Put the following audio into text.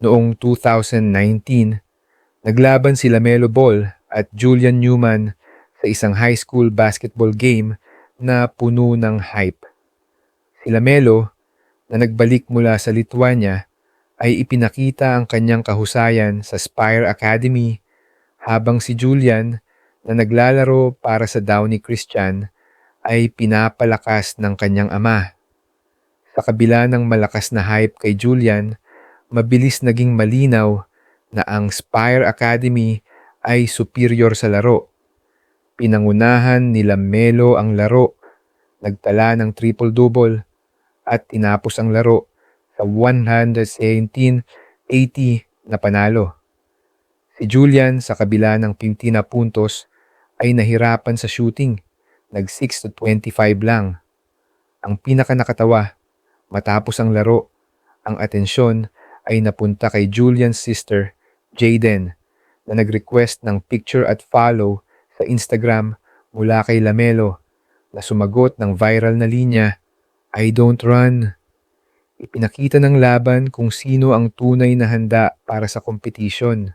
Noong 2019, naglaban si LaMelo Ball at Julian Newman sa isang high school basketball game na puno ng hype. Si LaMelo, na nagbalik mula sa Lithuania, ay ipinakita ang kanyang kahusayan sa Spire Academy, habang si Julian, na naglalaro para sa Downey Christian, ay pinapalakas ng kanyang ama. Sa kabila ng malakas na hype kay Julian, mabilis naging malinaw na ang Spire Academy ay superior sa laro. Pinangunahan ni LaMelo ang laro, nagtala ng triple-double at tinapos ang laro sa 117-80 na panalo. Si Julian, sa kabila ng 50 na puntos, ay nahirapan sa shooting, nag 6 to 25 lang. Ang pinakanakatawa, matapos ang laro, ang atensyon ay napunta kay Julian's sister, Jaden, na nag-request ng picture at follow sa Instagram mula kay LaMelo, na sumagot ng viral na linya, "I don't run." Ipinakita ng laban kung sino ang tunay na handa para sa kompetisyon.